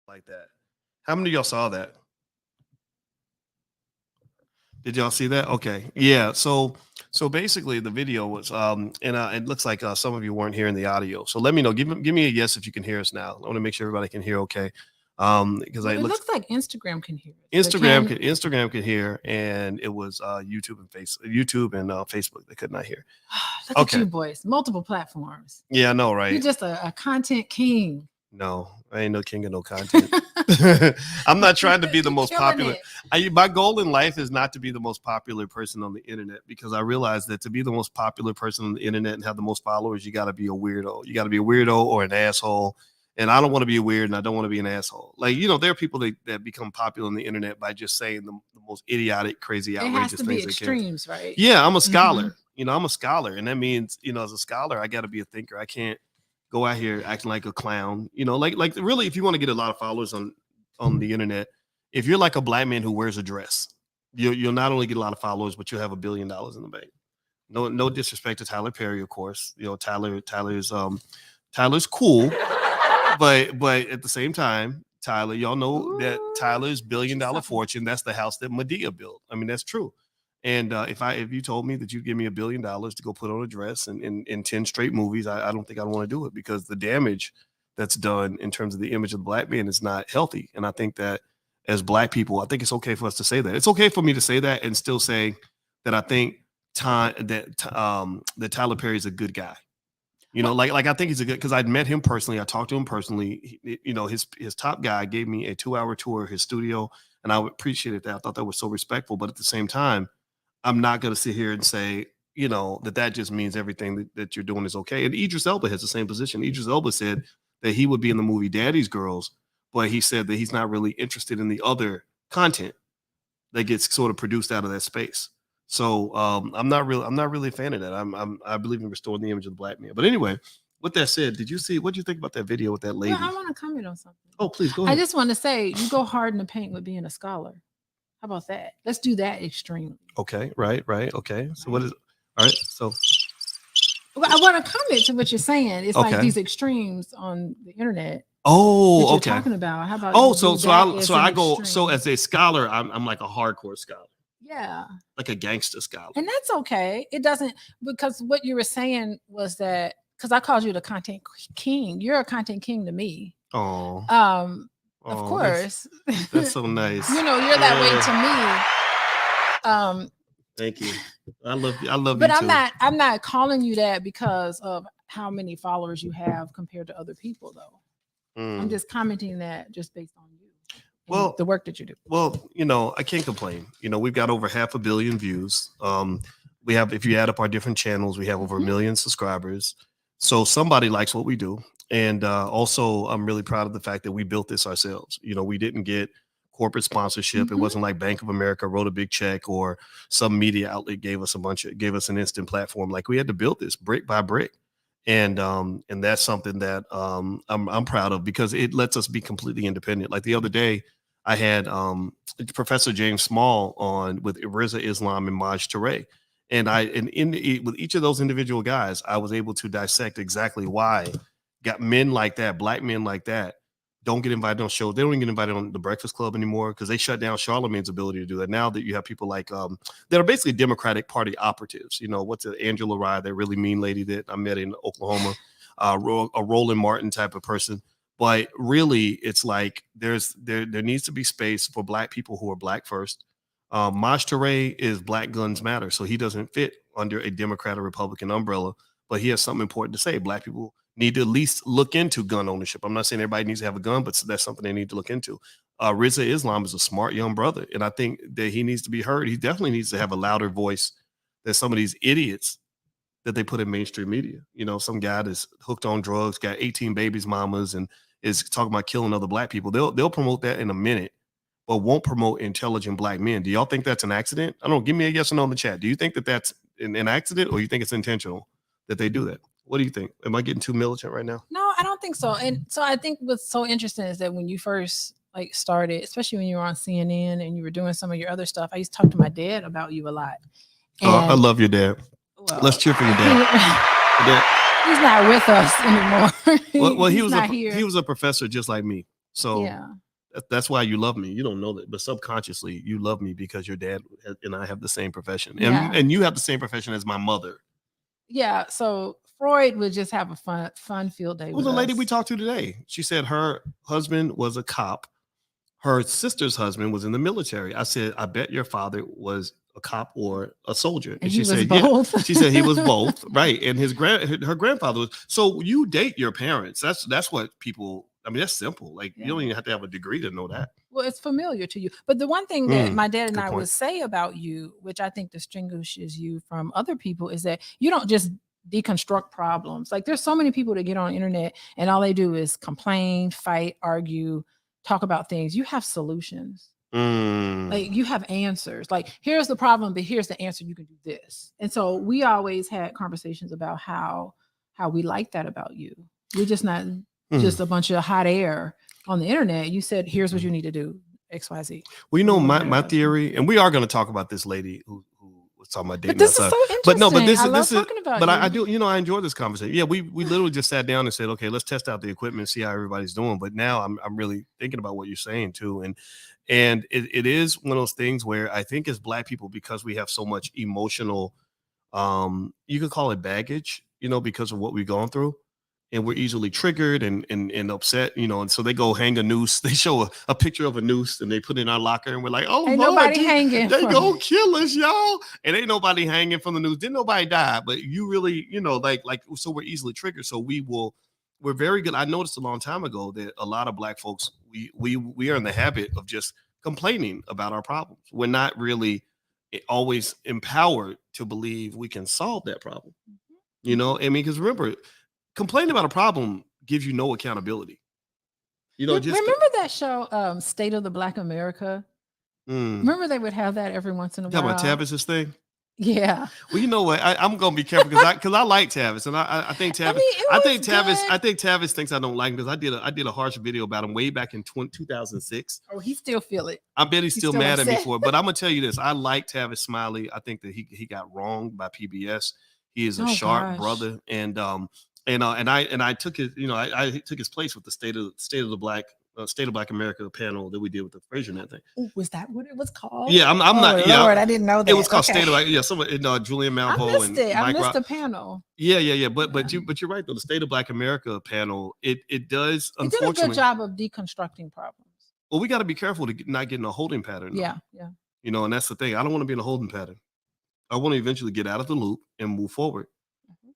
like that. How many of y'all saw that? Did y'all see that? Okay. Yeah. So basically the video was and it looks like some of you weren't hearing the audio. So let me know. Give me a yes if you can hear us now. I want to make sure everybody can hear okay. Because Well, it it looks looks like Instagram can hear it. But can Instagram could hear, and it was YouTube and Facebook they could not hear. look at Okay. you boys, multiple platforms. Yeah, I know, You're right? just a content king. No, I ain't no king of no content. I'm not trying to be the You're most killing popular. it. My goal in life is not to be the most popular person on the internet, because I realize that to be the most popular person on the internet and have the most followers, you got to be a weirdo. You got to be a weirdo or an asshole. And I don't want to be a weird, and I don't want to be an asshole. Like, there are people that become popular on the internet by just saying the most idiotic, crazy, It has outrageous to be things they can. extremes, right? Yeah, I'm a hmm scholar. I'm a scholar, and that means, as a scholar, I got to be a thinker. I can't go out here acting like a clown. Like really, if you want to get a lot of followers on the internet, if you're like a black man who wears a dress, you'll not only get a lot of followers, but you'll have $1 billion in the bank. No disrespect to Tyler Perry, of course. Tyler's cool, but at the same time, Tyler, y'all know that Ooh, Tyler's $1 billion something. fortune, that's the house that Medea built. I mean, that's true. And if you told me that you'd give me $1 billion to go put on a dress and in 10 straight movies, I don't think I'd want to do it, because the damage that's done in terms of the image of the black man is not healthy. And I think that as black people, I think it's okay for us to say that. It's okay for me to say that and still say that I think that Tyler Perry is a good guy. Well, Like I think he's a good, because I'd met him personally. I talked to him personally. His top guy gave me a 2-hour tour of his studio, and I appreciated that. I thought that was so respectful. But at the same time, I'm not going to sit here and say, that just means everything that you're doing is okay. And Idris Elba has the same position. Idris Elba said that he would be in the movie Daddy's Girls, but he said that he's not really interested in the other content that gets sort of produced out of that space. So I'm not really a fan of that. I believe in restoring the image of the black man. But anyway, with that said, what did you think about that video with that well, lady? I want to comment on something. Oh, please go I ahead. just want to say you go hard in the paint with being a scholar. How about that? Let's do that extremely. Okay, right. Okay. So what is all right? So Well, I want to comment to what you're saying. It's like okay. these extremes on the internet that Oh, you're okay. talking about. How about Oh, you do so that I as so an I go so extreme? as a scholar, I'm like a hardcore scholar, Yeah. like a gangster scholar. And that's okay. It doesn't, because what you were saying was that, because I called you the content king. You're a content king to me. Oh, Of oh, course. that's so nice. You're that way to me. Thank you. I love you. I love But you too. I'm not calling you that because of how many followers you have compared to other people, though. I'm just commenting that just based on you. Well, the work that you do. Well, I can't complain. We've got over 500 million views. We have, if you add up our different channels, we have over 1 million subscribers. So somebody likes what we do. And also, I'm really proud of the fact that we built this ourselves. We didn't get corporate sponsorship. It wasn't like Bank of America wrote a big check, or some media outlet gave us an instant platform. Like, we had to build this brick by brick. And that's something that I'm proud of, because it lets us be completely independent. Like the other day, I had Professor James Small on with Riza Islam and Maj Touré. And with each of those individual guys, I was able to dissect exactly why got men like that, black men like that, don't get invited on shows. They don't even get invited on the Breakfast Club anymore, because they shut down Charlamagne's ability to do that. Now that you have people like that are basically Democratic Party operatives. What's it, Angela Rye, that really mean lady that I met in Oklahoma, a Roland Martin type of person. But really, it's like there needs to be space for black people who are black first. Maj Touré is Black Guns Matter, so he doesn't fit under a Democrat or Republican umbrella, but he has something important to say. Black people need to at least look into gun ownership. I'm not saying everybody needs to have a gun, but that's something they need to look into. Riza Islam is a smart young brother, and I think that he needs to be heard. He definitely needs to have a louder voice than some of these idiots that they put in mainstream media. Some guy that's hooked on drugs, got 18 babies mamas, and is talking about killing other black people. They'll promote that in a minute, but won't promote intelligent black men. Do y'all think that's an accident? I don't know. Give me a yes or no in the chat. Do you think that that's an accident, or you think it's intentional that they do that? What do you think? Am I getting too militant right now? No, I don't think so. And so I think what's so interesting is that when you first started, especially when you were on CNN and you were doing some of your other stuff, I used to talk to my dad about you a lot. And I love your dad. Well, let's cheer for your dad. He's not with us anymore. Well, he was a professor just like me. So Yeah. that's why you love me. You don't know that, but subconsciously you love me because your dad and I have the same profession, Yeah. and you have the same profession as my mother. Yeah. So Freud would just have a fun field day Well, with the lady we us. talked to today, she said her husband was a cop. Her sister's husband was in the military. I said, I bet your father was a cop or a soldier. And And she he was said, yeah. both. She said he was both, right? And her grandfather was. So you date your parents. That's what people. I mean, that's simple. Like you don't Yeah. even have to have a degree to know that. Well, it's familiar to you. But the one thing that my dad and good I point. would say about you, which I think distinguishes you from other people, is that you don't just deconstruct problems. Like there's so many people that get on the internet and all they do is complain, fight, argue, talk about things. You have solutions. Like you have answers. Like here's the problem, but here's the answer. You can do this. And so we always had conversations about how we like that about you. We're just not just a bunch of hot air on the internet. You said, here's what you need to do, XYZ. Well, you So know, we wanna hear my about you. theory, and we are going to talk about this lady who was talking about dating But this is outside. so interesting. But no, but I love talking about but you. I do, you know, I enjoy this conversation. Yeah, we literally just sat down and said, okay, let's test out the equipment, see how everybody's doing. But now I'm really thinking about what you're saying too, and it is one of those things where I think as Black people, because we have so much emotional, you could call it baggage, you know, because of what we've gone through. And we're easily triggered and upset, you know, and so they go hang a noose. They show a picture of a noose and they put it in our locker, and we're like, oh, Ain't Lord, nobody hanging. they go kill us, y'all. And ain't nobody hanging from the noose. Didn't nobody die, but you really, you know, like so we're easily triggered. So we're very good. I noticed a long time ago that a lot of Black folks, we are in the habit of just complaining about our problems. We're not really always empowered to believe we can solve that problem. You know, I mean, because remember, complaining about a problem gives you no accountability. You know, just remember that show, State of the Black America? Remember they would have that every once in a while. Talking about Tavis's thing. Yeah. Well, you know what? I'm gonna be careful because I like Tavis, and I think Tavis. I think Tavis thinks I don't like him because I did a harsh video about him way back in 2006. Oh, he still feel it. I bet he's still mad upset at me for it. But I'm gonna tell you this: I like Tavis Smiley. I think that he got wronged by PBS. He is a sharp brother, and I took his, you know, I took his place with the State of Black America panel that we did with the Fraser Net thing. Ooh, was that what it was called? Yeah, I'm not. Yeah, Lord, I didn't know that. It was called State of Black. Yeah, someone, Julian Malvo. I missed the panel. Yeah. But you're right though. The State of Black America panel, it does. It did a good job of deconstructing problems. Well, we got to be careful to not get in a holding pattern. Though. Yeah. You know, and that's the thing. I don't want to be in a holding pattern. I want to eventually get out of the loop and move forward.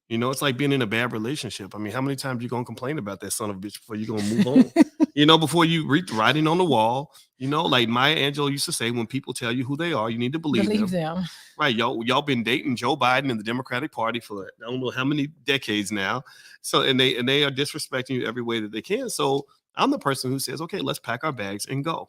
You know, it's like being in a bad relationship. I mean, how many times you gonna complain about that son of a bitch before you gonna move on? You know, before you read writing on the wall. You know, like Maya Angelou used to say, when people tell you who they are, you need to believe them. Right, y'all been dating Joe Biden and the Democratic Party for I don't know how many decades now. So and they are disrespecting you every way that they can. So I'm the person who says, okay, let's pack our bags and go.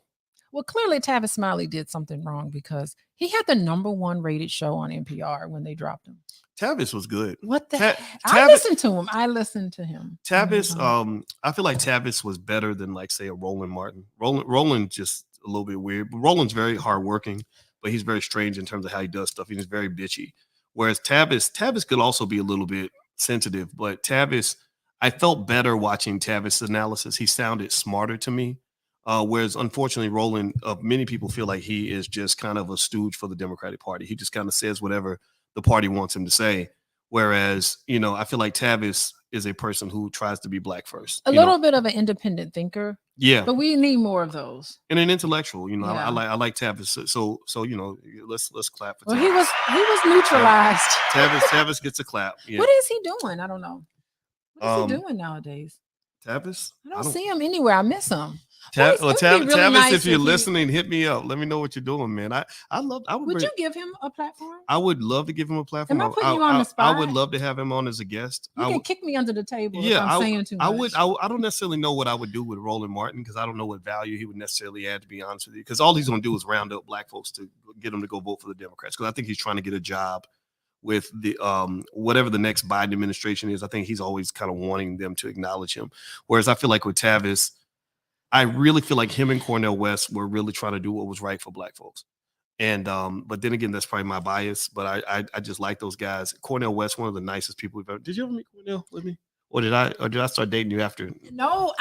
Well, clearly Tavis Smiley did something wrong because he had the #1 rated show on NPR when they dropped him. Tavis was good. What the I listened to him. Tavis, I feel like Tavis was better than like say a Roland Martin. Roland just a little bit weird. But Roland's very hardworking, but he's very strange in terms of how he does stuff. He's very bitchy. Whereas Tavis could also be a little bit sensitive, but Tavis, I felt better watching Tavis' analysis. He sounded smarter to me. Whereas unfortunately, Roland, many people feel like he is just kind of a stooge for the Democratic Party. He just kind of says whatever the party wants him to say. Whereas, you know, I feel like Tavis is a person who tries to be Black first. A little bit of an independent thinker. Yeah. But we need more of those. And an intellectual, you know, I like Tavis. So, you know, let's clap for Tavis. Well, he was neutralized. Tavis gets a clap. Yeah. What is he doing? I don't know. What is he doing nowadays? Tavis? I don't see him anywhere. I miss him. Tavis, really nice if you're listening, hit me up. Let me know what you're doing, man. Would you give him a platform? I would love to give him a platform. Am I putting you on the spot? I would love to have him on as a guest. You can kick me under the table if I'm saying too much. I don't necessarily know what I would do with Roland Martin because I don't know what value he would necessarily add, to be honest with you. Because all he's going to do is round up Black folks to get them to go vote for the Democrats. Because I think he's trying to get a job with the whatever the next Biden administration is. I think he's always kind of wanting them to acknowledge him. Whereas I feel like with Tavis, I really feel like him and Cornel West were really trying to do what was right for Black folks. And but then again, that's probably my bias. But I just like those guys. Cornel West, one of the nicest people we've ever. Did you ever meet Cornel with me? Or did I start dating you after? No,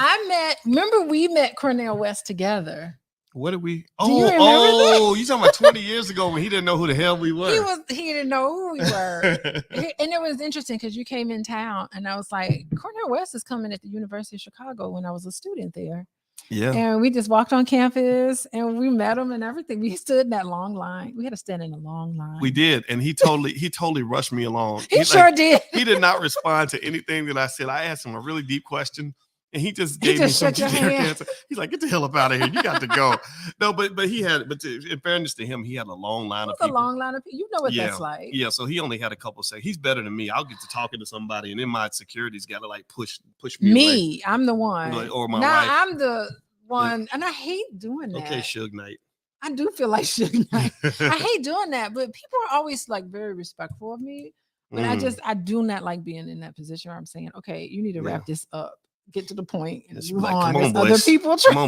remember we met Cornel West together. What did we? Do you remember that? You talking about 20 years ago when he didn't know who the hell we were. He didn't know who we were. And it was interesting because you came in town and I was like, Cornel West is coming at the University of Chicago when I was a student there. Yeah. And we just walked on campus and we met him and everything. We stood in that long line. We had to stand in a long line. We did. And he totally rushed me along. He sure did. He did not respond to anything that I said. I asked him a really deep question. And he just gave me some generic answer. He's like, "Get the hell up out of here! You got to go." No, but in fairness to him, he had a long line of people. A long line of people. You know what that's like. Yeah. So he only had a couple seconds. He's better than me. I'll get to talking to somebody, and then my security's got to like push me away. I'm the one. Or my wife. I'm the one, and I hate doing that. Okay, Suge Knight. I do feel like Suge Knight. I hate doing that, but people are always like very respectful of me. But I do not like being in that position where I'm saying, okay, you need to wrap this up. Get to the point and move on. Come on, boys. Other people Come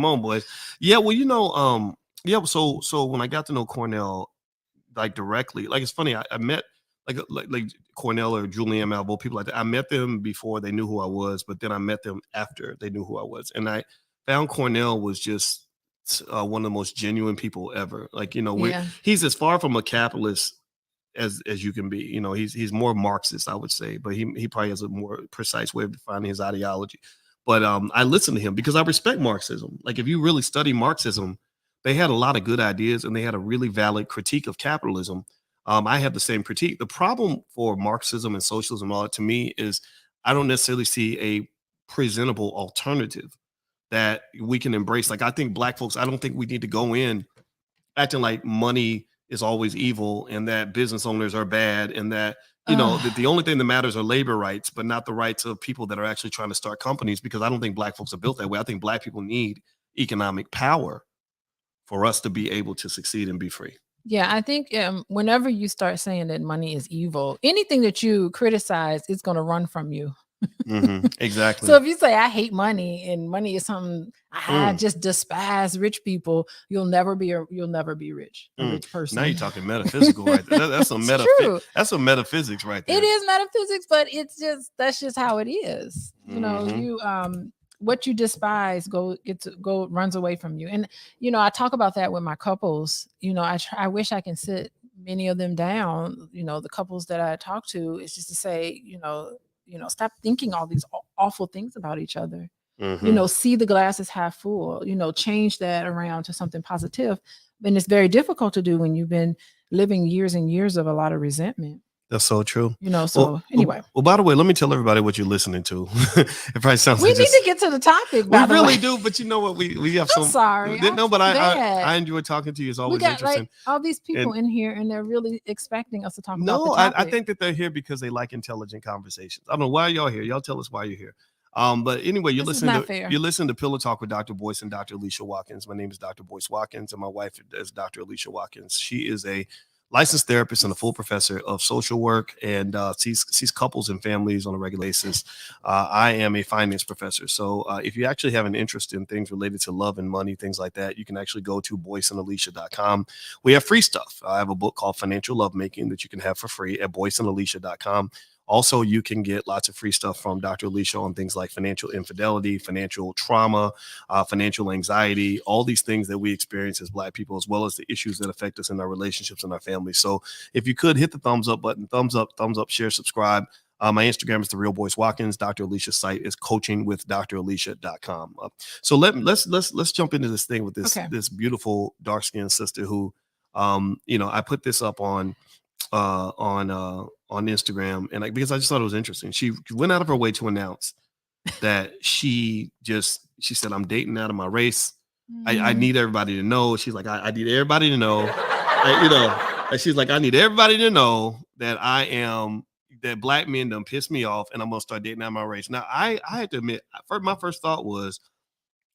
on, boys. Yeah, well, so when I got to know Cornel like directly, like it's funny, I met like Cornel or Julianne Malveaux, people like that. I met them before they knew who I was, but then I met them after they knew who I was. And I found Cornel was just one of the most genuine people ever. Like, he's as far from a capitalist as you can be. He's more Marxist, I would say, but he probably has a more precise way of defining his ideology. But I listen to him because I respect Marxism. Like, if you really study Marxism, they had a lot of good ideas and they had a really valid critique of capitalism. I have the same critique. The problem for Marxism and socialism, all that, to me, is I don't necessarily see a presentable alternative that we can embrace. Like, I think Black folks, I don't think we need to go in acting like money is always evil and that business owners are bad and that that the only thing that matters are labor rights, but not the rights of people that are actually trying to start companies, because I don't think Black folks are built that way. I think Black people need economic power for us to be able to succeed and be free. Yeah, I think whenever you start saying that money is evil, anything that you criticize is going to run from you. Exactly. So if you say I hate money and money is something I just despise rich people, you'll never be rich. A rich person. Now you're talking metaphysical right there. That's some that's some metaphysics right there. It is metaphysics, but that's just how it is. You what you despise runs away from you. And I talk about that with my couples. I wish I can sit many of them down. The couples that I talk to, is just to say, stop thinking all these awful things about each other. See the glass is half full, change that around to something positive. And it's very difficult to do when you've been living years and years of a lot of resentment. That's so true. Anyway. Well, by the way, let me tell everybody what you're listening to. It probably sounds we like need to get to the topic. We really do, but you know what? We have some. Sorry. No, but I enjoy talking to you. It's always interesting. Like, all these people in here, and they're really expecting us to talk about the topic. topic. I think that they're here because they like intelligent conversations. I don't know why y'all here. Y'all tell us why you're here. But anyway, you're listening to Pillow Talk with Dr. Boyce and Dr. Alicia Watkins. My name is Dr. Boyce Watkins, and my wife is Dr. Alicia Watkins. She is a licensed therapist and a full professor of social work, and sees couples and families on a regular basis. I am a finance professor. So if you actually have an interest in things related to love and money, things like that, you can actually go to boyceandalicia.com. We have free stuff. I have a book called Financial Lovemaking that you can have for free at boyceandalicia.com. Also, you can get lots of free stuff from Dr. Alicia on things like financial infidelity, financial trauma, financial anxiety, all these things that we experience as Black people, as well as the issues that affect us in our relationships and our families. So if you could hit the thumbs up button, thumbs up, share, subscribe. My Instagram is The Real Boyce Watkins. Dr. Alicia's site is coachingwithdralicia.com. So let's jump into this thing with this beautiful dark-skinned sister who, I put this up on Instagram, and because I just thought it was interesting. She went out of her way to announce that she said, I'm dating out of my race. I need everybody to know. She's like, I need everybody to know, and she's like, I need everybody to know that that Black men done piss me off and I'm going to start dating out of my race. Now, I had to admit, my first thought was,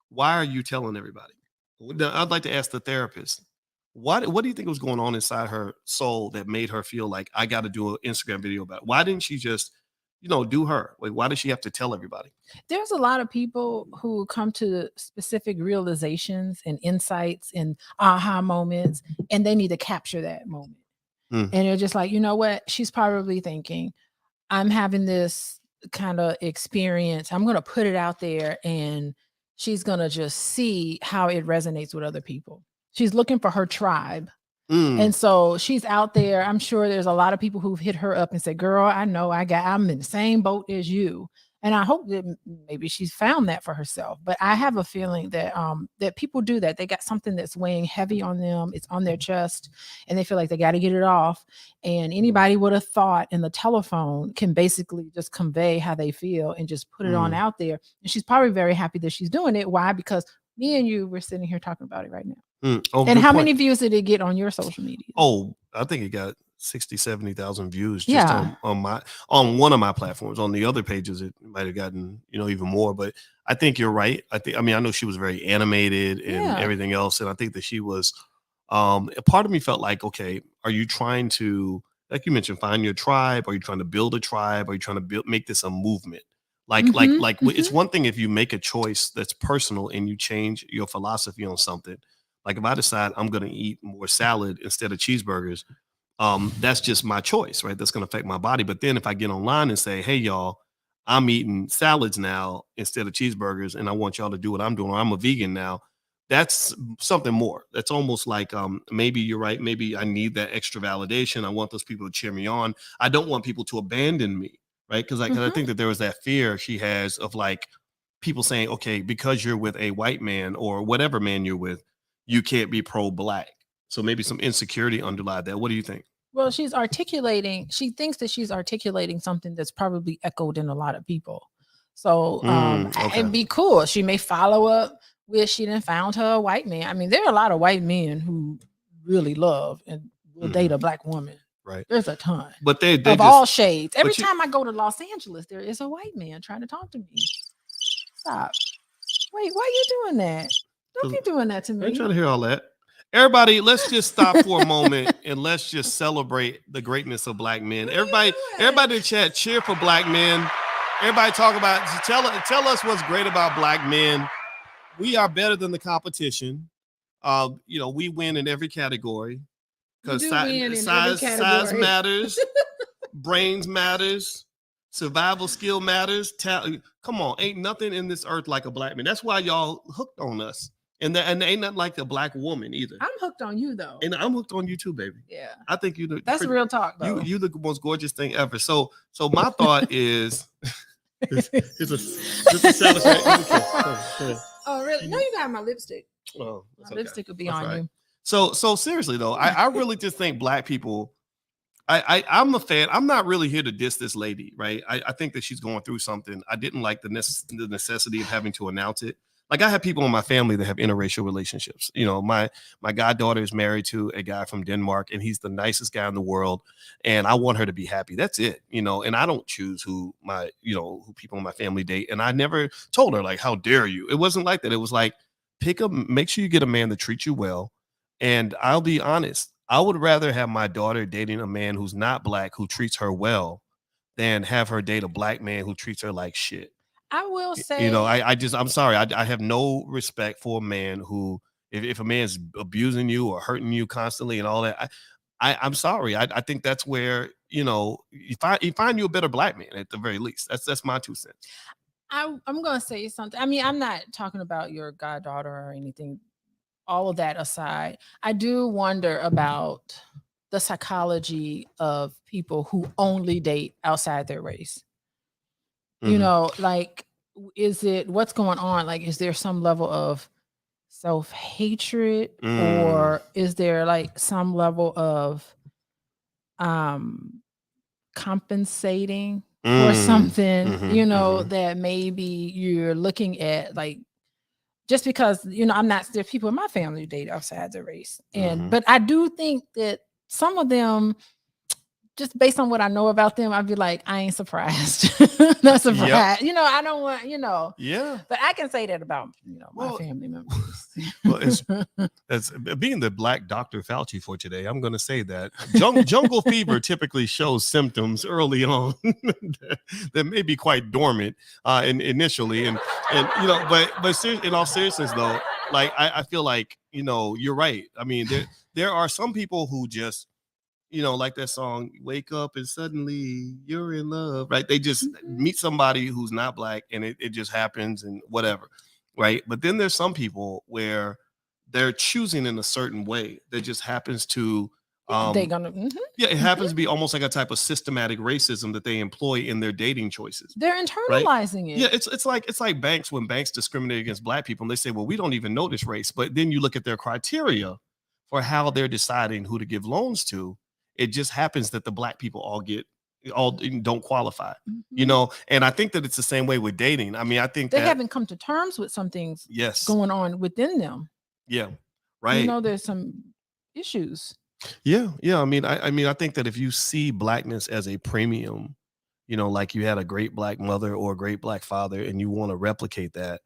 why are you telling everybody? I'd like to ask the therapist, what do you think was going on inside her soul that made her feel like I got to do an Instagram video about it? Why didn't she just, do her? Like, why does she have to tell everybody? There's a lot of people who come to specific realizations and insights and aha moments, and they need to capture that moment. And they're just like, you know what? She's probably thinking, I'm having this kind of experience. I'm going to put it out there, and she's going to just see how it resonates with other people. She's looking for her tribe. And so she's out there. I'm sure there's a lot of people who've hit her up and said, girl, I know I'm in the same boat as you. And I hope that maybe she's found that for herself. But I have a feeling that that people do that. They got something that's weighing heavy on them. It's on their chest, and they feel like they got to get it off. And anybody with a thought in the telephone can basically just convey how they feel and just put it on out there. And she's probably very happy that she's doing it. Why? Because me and you, we're sitting here talking about it right now. Oh, and how many views did it get on your social media? Oh, I think it got 60, 70,000 views just on one of my platforms. On the other pages, it might have gotten, even more. But I think you're right. I know she was very animated and everything else. And I think that she was, a part of me felt like, okay, are you trying to, like you mentioned, find your tribe? Are you trying to build a tribe? Are you trying to make this a movement? It's one thing if you make a choice that's personal and you change your philosophy on something. Like if I decide I'm going to eat more salad instead of cheeseburgers, that's just my choice, right? That's going to affect my body. But then if I get online and say, hey, y'all, I'm eating salads now instead of cheeseburgers, and I want y'all to do what I'm doing, or I'm a vegan now, that's something more. That's almost like maybe you're right. Maybe I need that extra validation. I want those people to cheer me on. I don't want people to abandon me, right? Because I think that there was that fear she has of like people saying, okay, because you're with a white man or whatever man you're with, you can't be pro-black. So maybe some insecurity underlie that. What do you think? Well, she thinks that she's articulating something that's probably echoed in a lot of people. So it'd be cool. She may follow up with she done found her a white man. I mean, there are a lot of white men who really love and will date a black woman. Right. There's a ton. But they of all shades. Every time I go to Los Angeles, there is a white man trying to talk to me. Stop. Wait, why are you doing that? Don't be doing that to me. I ain't trying to hear all that. Everybody, let's just stop for a moment and let's just celebrate the greatness of black men. Everybody in the chat, cheer for black men. Everybody talk about, tell us what's great about black men. We are better than the competition. We win in every category because size matters, brains matters, survival skill matters. Come on, ain't nothing in this earth like a black man. That's why y'all hooked on us. And ain't nothing like a black woman either. I'm hooked on you though. And I'm hooked on you too, baby. Yeah. I think that's real talk though. You the most gorgeous thing ever. So my thought is it's a satisfying. Oh really? No, you got my lipstick. Oh, my lipstick will be on you. So seriously though, I really just think black people, I'm a fan. I'm not really here to diss this lady, right? I think that she's going through something. I didn't like the necessity of having to announce it. Like I have people in my family that have interracial relationships. My goddaughter is married to a guy from Denmark, and he's the nicest guy in the world. And I want her to be happy. That's it. And I don't choose who people in my family date. And I never told her like, how dare you? It wasn't like that. It was like, make sure you get a man that treats you well. And I'll be honest, I would rather have my daughter dating a man who's not black, who treats her well, than have her date a black man who treats her like shit. I will say, I'm sorry. I have no respect for a man who, if a man's abusing you or hurting you constantly and all that, I'm sorry. I think that's where, you find you a better black man at the very least. That's my 2 cents. I'm going to say something. I mean, I'm not talking about your goddaughter or anything. All of that aside, I do wonder about the psychology of people who only date outside their race. Like, what's going on? Like, is there some level of self-hatred or is there like some level of compensating for something, that maybe you're looking at, like, just because, there's people in my family who date outside the race. But I do think that some of them, just based on what I know about them, I'd be like, I ain't surprised. Not surprised. Yep. I don't want, Yeah. But I can say that about, my family members. As being the Black Dr. Fauci for today, I'm going to say that jungle fever typically shows symptoms early on that may be quite dormant initially. And but in all seriousness though, like I feel like, you're right. I mean, there are some people who just, you know, like that song, wake up and suddenly you're in love, right? They just meet somebody who's not black and it just happens and whatever, right? But then there's some people where they're choosing in a certain way that just happens to, they're gonna. yeah, it happens to be almost like a type of systematic racism that they employ in their dating choices. They're internalizing it. Yeah, it's like banks, when banks discriminate against black people and they say, well, we don't even know this race. But then you look at their criteria for how they're deciding who to give loans to. It just happens that the black people all don't qualify, you know? And I think that it's the same way with dating. I mean, I think they haven't come to terms with some things going on within them. Yeah. Right. You know, there's some issues. Yeah. I mean, I think that if you see blackness as a premium, you know, like you had a great black mother or a great black father and you want to replicate that,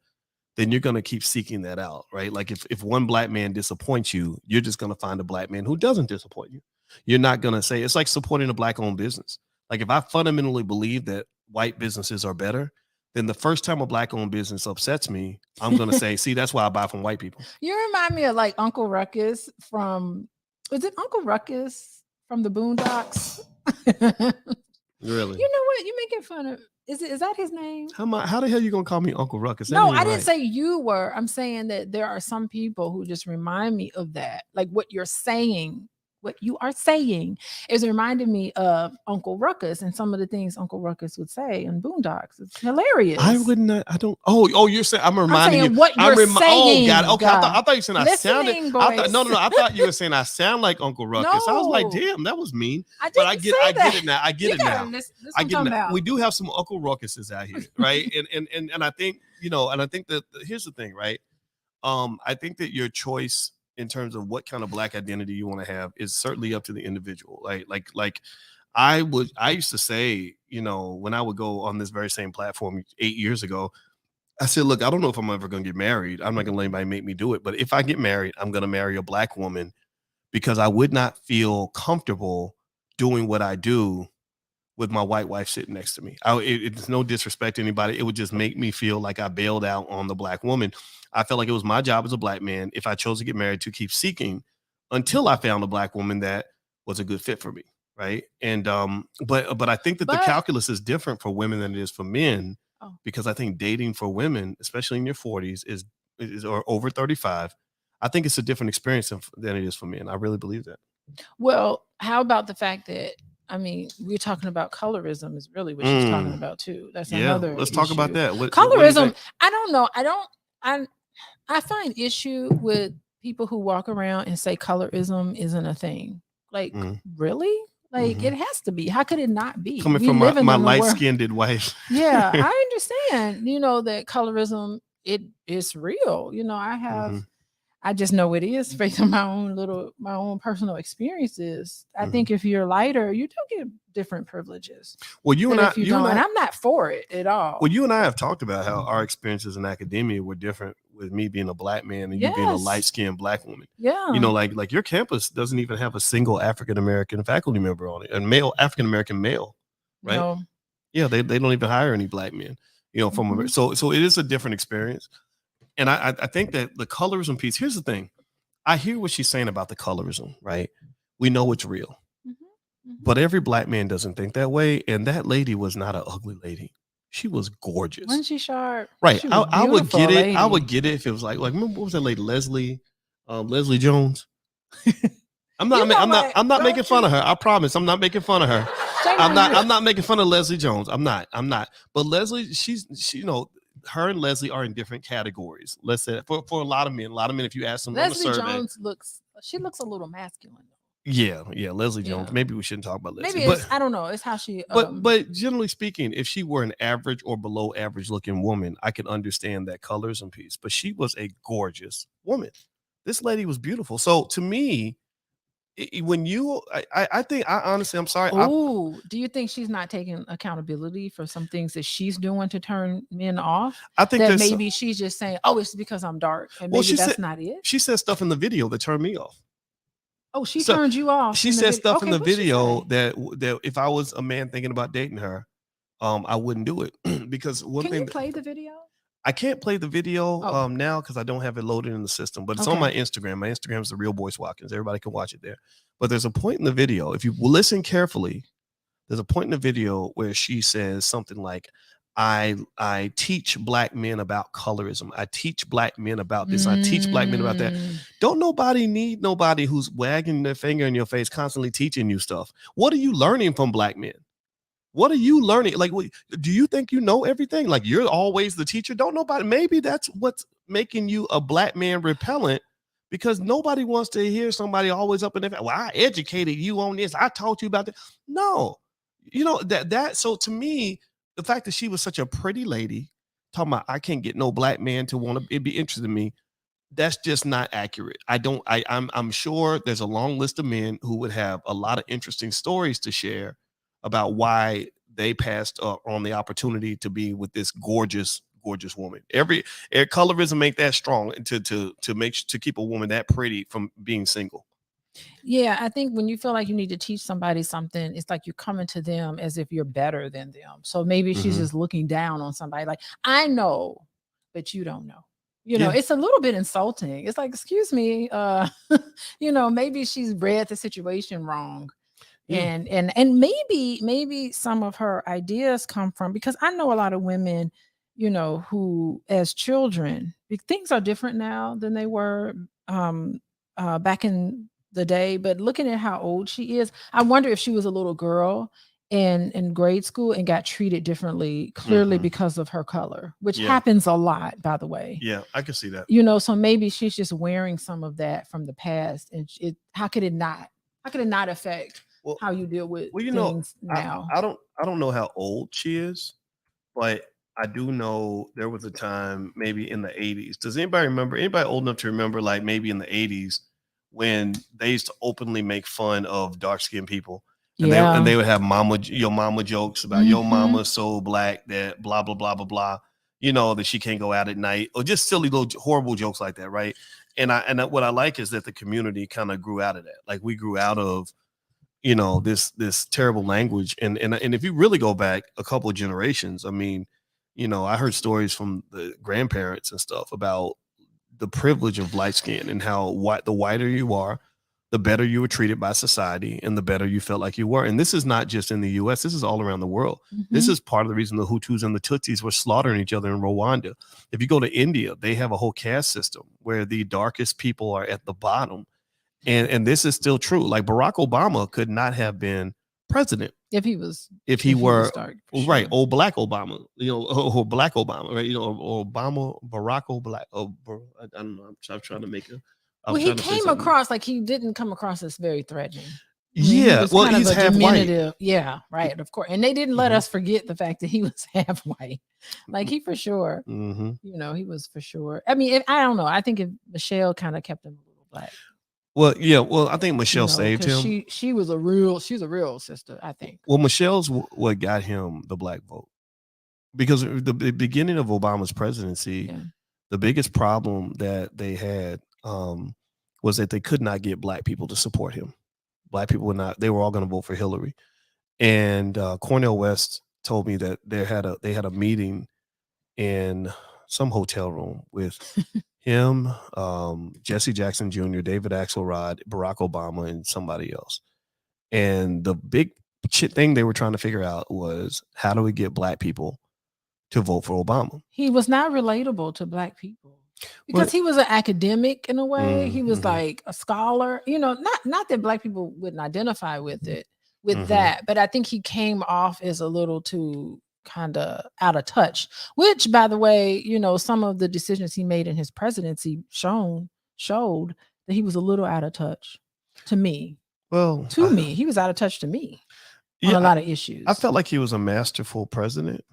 then you're going to keep seeking that out, right? Like if one black man disappoints you, you're just going to find a black man who doesn't disappoint you. You're not going to say, it's like supporting a black owned business. Like if I fundamentally believe that white businesses are better, then the first time a black owned business upsets me, I'm going to say, see, that's why I buy from white people. You remind me of like Uncle Ruckus was it Uncle Ruckus from the Boondocks? Really? You know what? You're making fun of. Is that his name? How the hell are you gonna call me Uncle Ruckus? No, I didn't say you were. I'm saying that there are some people who just remind me of that. Like what you're saying. What you are saying is reminding me of Uncle Ruckus and some of the things Uncle Ruckus would say in Boondocks. It's hilarious. I wouldn't. I don't. Oh, you're saying I'm reminding you. What you're saying. Oh God. Okay. I thought you were saying I sounded. No. I thought you were saying I sound like Uncle Ruckus. No. I was like, damn, that was mean. I get it now. I get it now. I get it now. We do have some Uncle Ruckuses out here, right? and I think, you know, and I think that here's the thing, right? I think that your choice in terms of what kind of black identity you want to have is certainly up to the individual. Like I used to say, you know, when I would go on this very same platform 8 years ago, I said, look, I don't know if I'm ever going to get married. I'm not going to let anybody make me do it. But if I get married, I'm going to marry a black woman because I would not feel comfortable doing what I do with my white wife sitting next to me. It's no disrespect to anybody. It would just make me feel like I bailed out on the black woman. I felt like it was my job as a black man, if I chose to get married, to keep seeking until I found a black woman that was a good fit for me, right? And but I think that the calculus is different for women than it is for men, because I think dating for women, especially in your 40s, is or over 35, I think it's a different experience than it is for men. I really believe that. Well, how about the fact that, I mean, we're talking about colorism is really what she's talking about too. That's another. Let's talk about that. Colorism. I don't know. I find issue with people who walk around and say colorism isn't a thing. Like, really? Like, it has to be. How could it not be? Coming from my light-skinned wife. Yeah, I understand, you know, that colorism, it is real. You know, I just know it is based on my own personal experiences. I think if you're lighter, you do get different privileges. Well, and I'm not for it at all. Well, you and I have talked about how our experiences in academia were different, with me being a black man and you being a light-skinned black woman. Yeah. You know, like your campus doesn't even have a single African-American faculty member on it, a African-American male, right? No. Yeah, they don't even hire any black men, you know, from so it is a different experience. And I think that the colorism piece, here's the thing. I hear what she's saying about the colorism, right? We know it's real. But every black man doesn't think that way. And that lady was not an ugly lady. She was gorgeous. Wasn't she sharp? Right. I would get it. Lady. I would get it if it was like remember what was that lady, Leslie Jones? I'm not making fun of her. I promise I'm not making fun of her. I'm not making fun of Leslie Jones. I'm not. But Leslie, she you know, her and Leslie are in different categories. Let's say for a lot of men, if you ask them, Leslie Jones looks a little masculine. Yeah, Leslie Jones. Maybe we shouldn't talk about Leslie. Maybe I don't know. It's how she. But generally speaking, if she were an average or below average looking woman, I could understand that colorism piece. But she was a gorgeous woman. This lady was beautiful. So to me, I think honestly, I'm sorry. Oh, do you think she's not taking accountability for some things that she's doing to turn men off? I think that maybe she's just saying, "Oh, it's because I'm dark," and maybe that's not it. She said stuff in the video that turned me off. Oh, she turned you off. She said stuff in the video that if I was a man thinking about dating her, I wouldn't do it because one thing. Can you play the video? I can't play the video Oh. now because I don't have it loaded in the system, but it's on Okay. my Instagram. My Instagram is the Real Boyce Watkins. Everybody can watch it there. But there's a point in the video, if you listen carefully, there's a point in the video where she says something like, I teach black men about colorism. I teach black men about this. I teach black men about that. Mm. Don't nobody need nobody who's wagging their finger in your face, constantly teaching you stuff. What are you learning from black men? What are you learning? Like, do you think you know everything? Like, you're always the teacher? Don't nobody, maybe that's what's making you a black man repellent, because nobody wants to hear somebody always up in their face. Well, I educated you on this. I taught you about that. No, so to me, the fact that she was such a pretty lady talking about, I can't get no black man to want to be interested in me, that's just not accurate. I'm sure there's a long list of men who would have a lot of interesting stories to share about why they passed on the opportunity to be with this gorgeous woman. Colorism make that strong to keep a woman that pretty from being single. Yeah, I think when you feel like you need to teach somebody something, it's like you're coming to them as if you're better than them. So maybe she's just looking down on somebody like, I know, but you don't know. It's a little bit insulting. It's like, excuse me, maybe she's read the situation wrong. Yeah. And maybe some of her ideas come from, because I know a lot of women, who as children, things are different now than they were back in the day. But looking at how old she is, I wonder if she was a little girl in grade school and got treated differently, clearly because of her color, which happens a lot, by the way. Yeah, I can see that. So maybe she's just wearing some of that from the past, and how could it not affect how you deal with things now? I don't know how old she is, but I do know there was a time maybe in the 80s. Does anybody old enough to remember, like maybe in the 80s, when they used to openly make fun of dark-skinned people? And they would have your mama jokes about your mama so black that blah blah blah blah blah, that she can't go out at night, or just silly little horrible jokes like that, right? And what I like is that the community kind of grew out of that. Like, we grew out of this terrible language, and if you really go back a couple of generations, I mean, I heard stories from the grandparents and stuff about the privilege of light skin, and how the whiter you are, the better you were treated by society, and the better you felt like you were. And this is not just in the US, this is all around the world. This is part of the reason the Hutus and the Tutsis were slaughtering each other in Rwanda. If you go to India, they have a whole caste system where the darkest people are at the bottom. And this is still true. Like, Barack Obama could not have been president if he were dark, right. Sure. Old black Obama, or black Obama, right? Or Obama, Barack Obama. I don't know. I'm trying to make he came across like he didn't come across as very threatening. Yeah, well, he's half white. Yeah, right. Of course, and they didn't let us forget the fact that he was half white. Like, he for sure, he was for sure. I mean, I don't know. I think if Michelle kind of kept him a little black. Well, yeah. Well, I think Michelle saved him. She's a real sister, I think. Well, Michelle's what got him the black vote, because the beginning of Obama's presidency, the biggest problem that they had was that they could not get black people to support him. Black people they were all going to vote for Hillary. And Cornel West told me that they had a meeting in some hotel room with him, Jesse Jackson Jr., David Axelrod, Barack Obama, and somebody else. And the big thing they were trying to figure out was, how do we get black people to vote for Obama? He was not relatable to black people, because he was an academic in a way. He was like a scholar, not that black people wouldn't identify with that, but I think he came off as a little too kind of out of touch, which, by the way, some of the decisions he made in his presidency showed that he was a little out of touch to me. Well, he was out of touch to me on a lot of issues. I felt like he was a masterful president.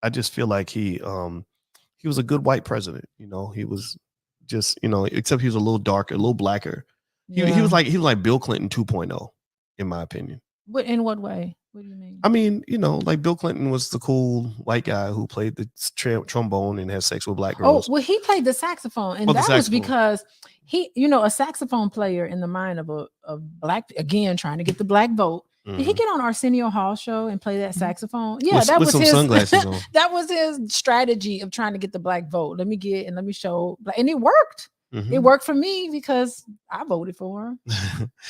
I just feel like he was a good white president. He was just, except he was a little darker, a little blacker. He was like Bill Clinton 2.0, in my opinion. In what way? What do you mean? I mean, like Bill Clinton was the cool white guy who played the trombone and had sex with black girls. Oh, well, he played the saxophone, and that was because he, a saxophone player in the mind of a black, again, trying to get the black vote, Did he get on Arsenio Hall show and play that saxophone? Yeah, With, that with was some his sunglasses on. that was his strategy of trying to get the black vote. Let me show, and it worked. It worked for me because I voted for him.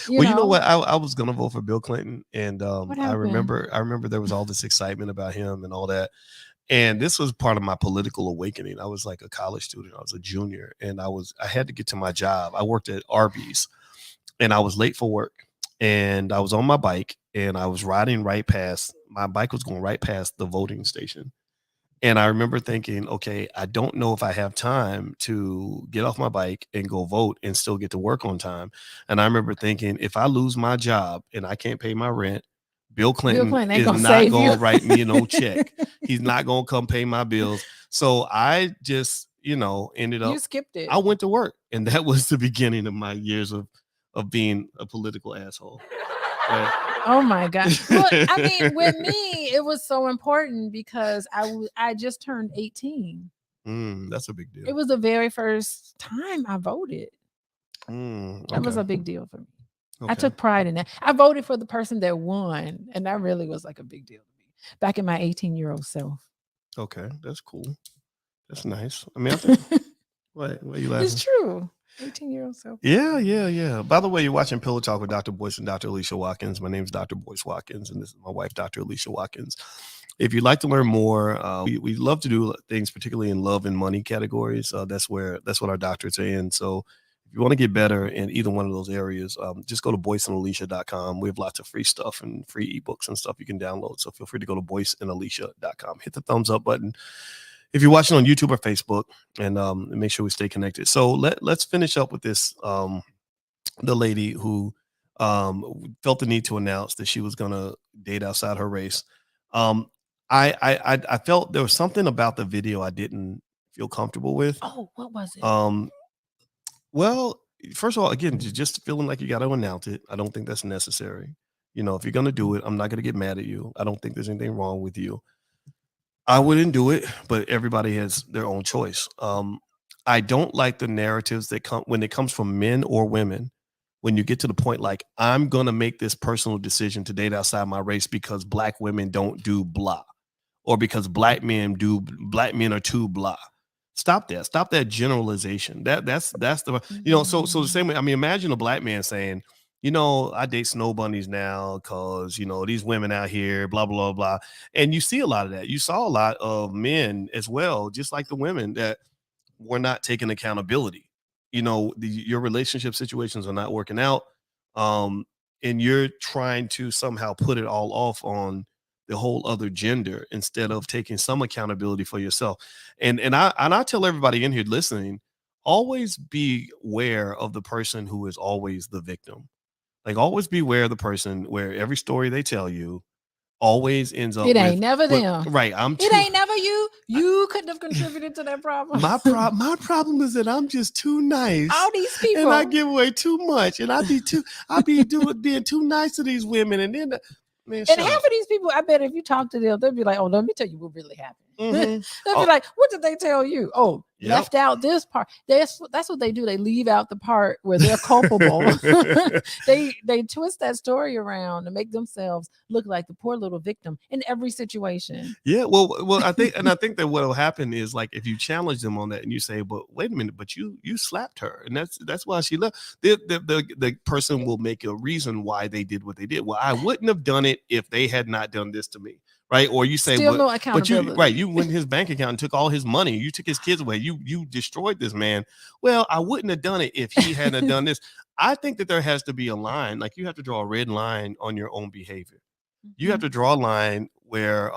Well, you know what? I was gonna vote for Bill Clinton, and What I happened? remember there was all this excitement about him and all that. And this was part of my political awakening. I was like a college student. I was a junior, and I had to get to my job. I worked at Arby's, and I was late for work. And I was on my bike, and I was riding right past. My bike was going right past the voting station. And I remember thinking, okay, I don't know if I have time to get off my bike and go vote and still get to work on time. And I remember thinking, if I lose my job and I can't pay my rent, Bill Clinton Ain't is gonna not save going you. to write me no check. He's not going to come pay my bills. So I just, ended You up, skipped it. I went to work. And that was the beginning of my years of being a political asshole. Right? Oh my God. Well, I mean, with me, it was so important because I just turned 18. That's a big deal. It was the very first time I voted. That was Okay. a big deal for me. Okay. I took pride in that. I voted for the person that won, and that really was like a big deal to me back in my 18-year-old self. Okay, that's cool. That's nice. I mean, I think, why are you laughing? It's true. 18-year-old self. Yeah. By the way, you're watching Pillow Talk with Dr. Boyce and Dr. Alicia Watkins. My name is Dr. Boyce Watkins, and this is my wife, Dr. Alicia Watkins. If you'd like to learn more, we love to do things, particularly in love and money categories. That's what our doctorates are in. So if you want to get better in either one of those areas, just go to boyceandalicia.com. We have lots of free stuff and free ebooks and stuff you can download. So feel free to go to boyceandalicia.com. Hit the thumbs up button if you're watching on YouTube or Facebook, and make sure we stay connected. So let's finish up with this. The lady who felt the need to announce that she was going to date outside her race. I felt there was something about the video I didn't feel comfortable with. Oh, what was it? Well, first of all, again, just feeling like you got to announce it. I don't think that's necessary. If you're going to do it, I'm not going to get mad at you. I don't think there's anything wrong with you. I wouldn't do it, but everybody has their own choice. I don't like the narratives that come when it comes from men or women. When you get to the point like, I'm going to make this personal decision to date outside my race because black women don't do blah, or because black men are too blah. Stop that. Stop that generalization. That's the, so the same way, I mean, imagine a black man saying, I date snow bunnies now because, these women out here, blah, blah, blah. And you see a lot of that. You saw a lot of men as well, just like the women, that were not taking accountability. Your relationship situations are not working out. And you're trying to somehow put it all off on the whole other gender instead of taking some accountability for yourself. And I tell everybody in here listening, always be aware of the person who is always the victim. Like, always beware of the person where every story they tell you always ends up it ain't never them. Right. It ain't never you. You couldn't have contributed to that problem. My problem is that I'm just too nice. All these people. And I give away too much. And I be being too nice to these women. And then half of these people, I bet if you talk to them, they'll be like, oh, let me tell you what really happened. They'll be like, what did they tell you? Oh, left out this part. That's what they do. They leave out the part where they're culpable. They twist that story around to make themselves look like the poor little victim in every situation. Yeah, well, I think that what will happen is, like, if you challenge them on that and you say, but wait a minute, but you slapped her, and that's why she left. The person will make a reason why they did what they did. Well, I wouldn't have done it if they had not done this to me. Right. Or you say, no accountability. You went in his bank account and took all his money. You took his kids away. You destroyed this man. Well, I wouldn't have done it if he hadn't done this. I think that there has to be a line. Like, you have to draw a red line on your own behavior. You have to draw a line where,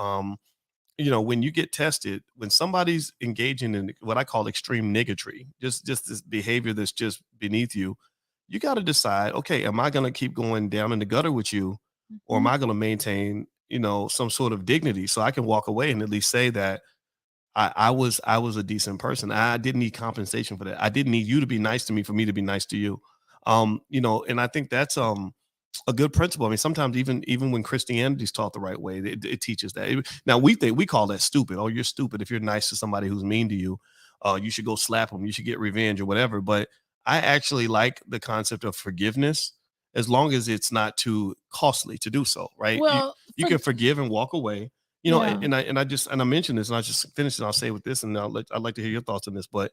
when you get tested, when somebody's engaging in what I call extreme niggatry, just this behavior that's just beneath you, you got to decide, okay, am I going to keep going down in the gutter with you, or am I going to maintain some sort of dignity so I can walk away and at least say that I was a decent person. I didn't need compensation for that. I didn't need you to be nice to me for me to be nice to you. And I think that's a good principle. I mean, sometimes even when Christianity's taught the right way, it teaches that. Now we call that stupid. Oh, you're stupid if you're nice to somebody who's mean to you. You should go slap them. You should get revenge or whatever. But I actually like the concept of forgiveness as long as it's not too costly to do so, right? Well, You can forgive and walk away. yeah. And I mentioned this, and I just finished and I'll say with this, and I'd like to hear your thoughts on this. But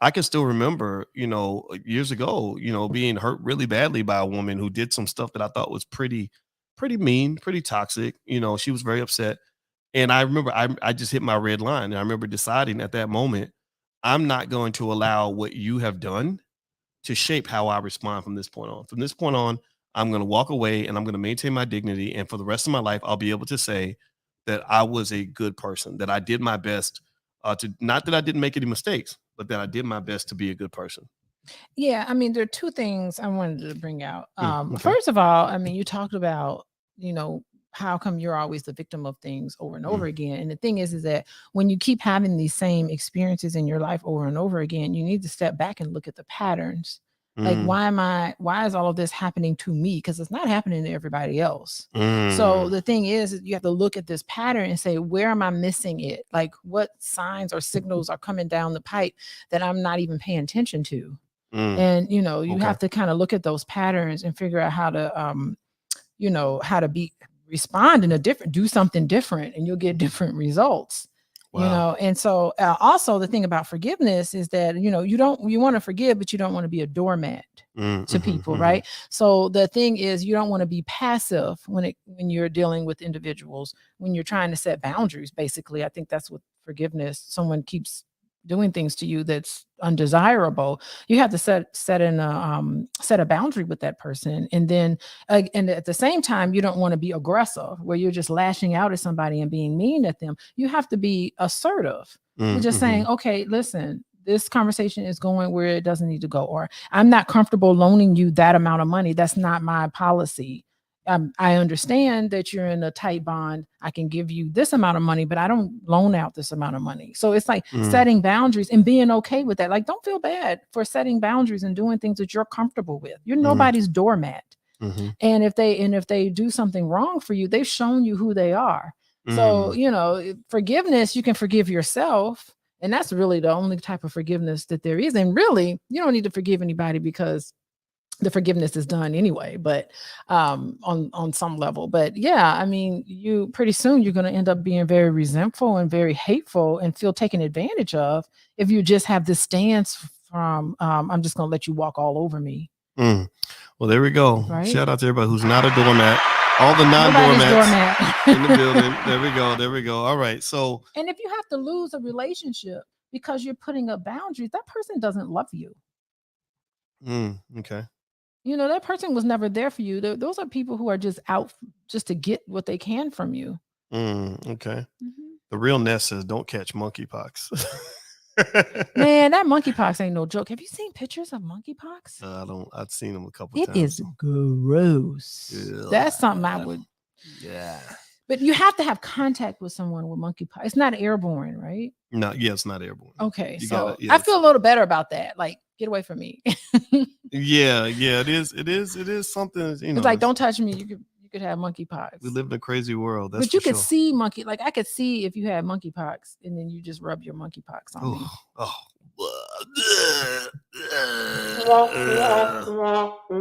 I can still remember, years ago, being hurt really badly by a woman who did some stuff that I thought was pretty mean, pretty toxic. She was very upset. And I remember I just hit my red line. And I remember deciding at that moment, I'm not going to allow what you have done to shape how I respond from this point on. From this point on, I'm going to walk away and I'm going to maintain my dignity. And for the rest of my life, I'll be able to say that I was a good person, that I did my best to, not that I didn't make any mistakes, but that I did my best to be a good person. Yeah, I mean, there are two things I wanted to bring out. Okay. First of all, I mean, you talked about, how come you're always the victim of things over and over again? And the thing is that when you keep having these same experiences in your life over and over again, you need to step back and look at the patterns. Like, why is all of this happening to me? Because it's not happening to everybody else. So the thing is, you have to look at this pattern and say, where am I missing it? Like, what signs or signals are coming down the pipe that I'm not even paying attention to? And you Okay. have to kind of look at those patterns and figure out how to respond in a do something different, and you'll get different results. Wow. And so also the thing about forgiveness is that you want to forgive, but you don't want to be a doormat to people, right? So the thing is, you don't want to be passive when you're dealing with individuals, when you're trying to set boundaries. Basically, I think that's what forgiveness. Someone keeps doing things to you that's undesirable, you have to set a boundary with that person. And then and at the same time, you don't want to be aggressive where you're just lashing out at somebody and being mean at them. You have to be assertive. You're just saying, okay, listen, this conversation is going where it doesn't need to go, or I'm not comfortable loaning you that amount of money. That's not my policy. I understand that you're in a tight bond. I can give you this amount of money, but I don't loan out this amount of money. So it's like setting boundaries and being okay with that. Like, don't feel bad for setting boundaries and doing things that you're comfortable with. You're nobody's doormat. And if they do something wrong for you, they've shown you who they are. So, forgiveness, you can forgive yourself. And that's really the only type of forgiveness that there is. And really, you don't need to forgive anybody because the forgiveness is done anyway, but on some level. But yeah, I mean, you pretty soon you're going to end up being very resentful and very hateful and feel taken advantage of if you just have this stance from I'm just going to let you walk all over me. Well, there we go. Right? Shout out to everybody who's not a doormat. All the non-doormats in the building. There we go. All right. So, and if you have to lose a relationship because you're putting up boundaries, that person doesn't love you. Okay. That person was never there for you. Those are people who are just out just to get what they can from you. Okay. The real Ness says, "Don't catch monkeypox." Man, that monkeypox ain't no joke. Have you seen pictures of monkeypox? I've seen them a couple of times. It is gross. Ugh. That's something I would. Yeah. But you have to have contact with someone with monkeypox. It's not airborne, right? No, yeah, it's not airborne. Okay, I feel a little better about that. Like, get away from me. Yeah, it is something. It's like, don't touch me. You could have monkeypox. We live in a crazy world. But you could see like I could see if you had monkeypox, and then you just rub your monkeypox on me.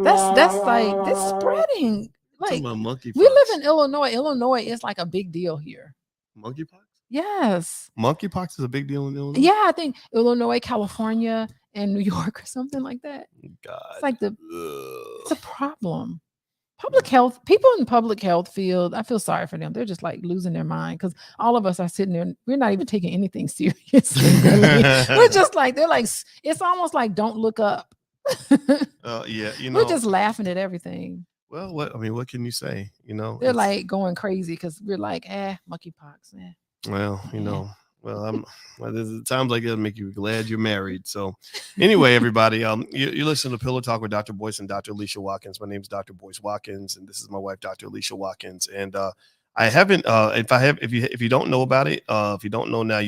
That's like this spreading. Like, we live in Illinois. Illinois is like a big deal here. Monkeypox? Yes. Monkeypox is a big deal in Illinois? Yeah, I think Illinois, California, and New York or something like that. God. It's like it's a problem. Public health, people in the public health field, I feel sorry for them. They're just like losing their mind because all of us are sitting there and we're not even taking anything seriously. Really. We're just like, they're like, it's almost like don't look up. Yeah, we're just laughing at everything. Well, what can you say? They're like going crazy because we're like, monkeypox. Well, there's times like that make you glad you're married. So anyway, everybody, you listen to Pillow Talk with Dr. Boyce and Dr. Alicia Watkins. My name is Dr. Boyce Watkins, and this is my wife, Dr. Alicia Watkins. And I haven't, if you don't know about it, if you don't know now,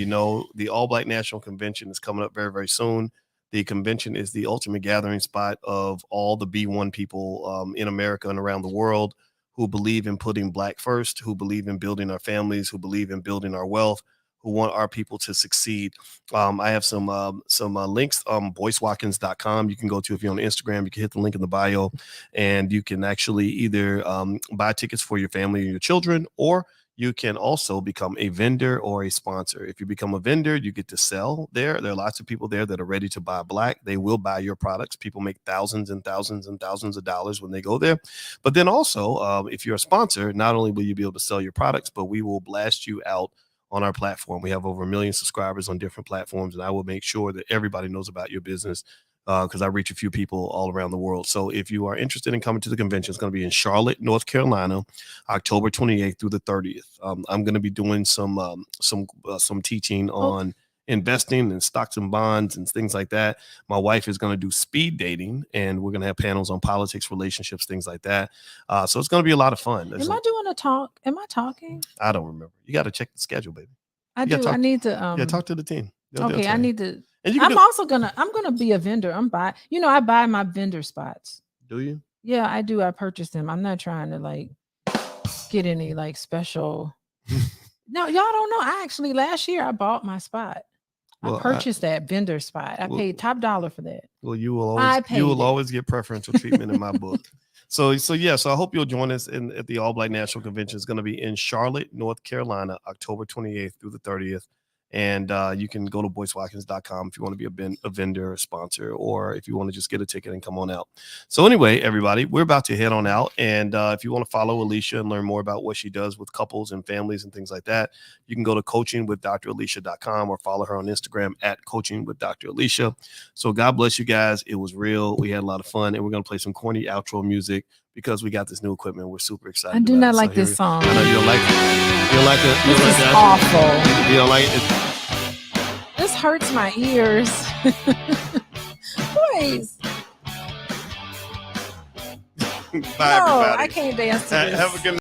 the All Black National Convention is coming up very, very soon. The convention is the ultimate gathering spot of all the B1 people in America and around the world who believe in putting Black first, who believe in building our families, who believe in building our wealth, who want our people to succeed. I have some links, voicewatkins.com. You can go to, if you're on Instagram, you can hit the link in the bio, and you can actually either buy tickets for your family or your children, or you can also become a vendor or a sponsor. If you become a vendor, you get to sell there. There are lots of people there that are ready to buy black. They will buy your products. People make thousands and thousands and thousands of dollars when they go there. But then also, if you're a sponsor, not only will you be able to sell your products, but we will blast you out on our platform. We have over 1 million subscribers on different platforms, and I will make sure that everybody knows about your business, because I reach a few people all around the world. So if you are interested in coming to the convention, it's going to be in Charlotte, North Carolina, October 28th through the 30th. I'm going to be doing some teaching on investing and stocks and bonds and things like that. My wife is going to do speed dating, and we're going to have panels on politics, relationships, things like that. So it's going to be a lot of fun. Am I doing a talk? Am I talking? I don't remember. You got to check the schedule, baby. I do. I need to. Yeah, talk to the team. Okay, I need to. I'm gonna be a vendor. I buy my vendor spots. Do you? Yeah, I do. I purchase them. I'm not trying to get any special. No, y'all don't know. I actually last year I bought my spot. Well, I purchased that vendor spot. I paid top dollar for that. Well, you will always get preferential treatment in my book. So I hope you'll join us at the All Black National Convention. It's going to be in Charlotte, North Carolina, October 28th through the 30th. And you can go to voicewatkins.com if you want to be a vendor or sponsor, or if you want to just get a ticket and come on out. So anyway, everybody, we're about to head on out. And if you want to follow Alicia and learn more about what she does with couples and families and things like that, you can go to coachingwithdralicia.com or follow her on Instagram at coachingwithdralicia. So God bless you guys. It was real. We had a lot of fun, and we're going to play some corny outro music because we got this new equipment. We're super excited. I do not like this song. I know you don't like it. You don't like it. This is awful. You don't like it. This hurts my ears. Please. Bye, everybody. I can't dance to this. Have a good night.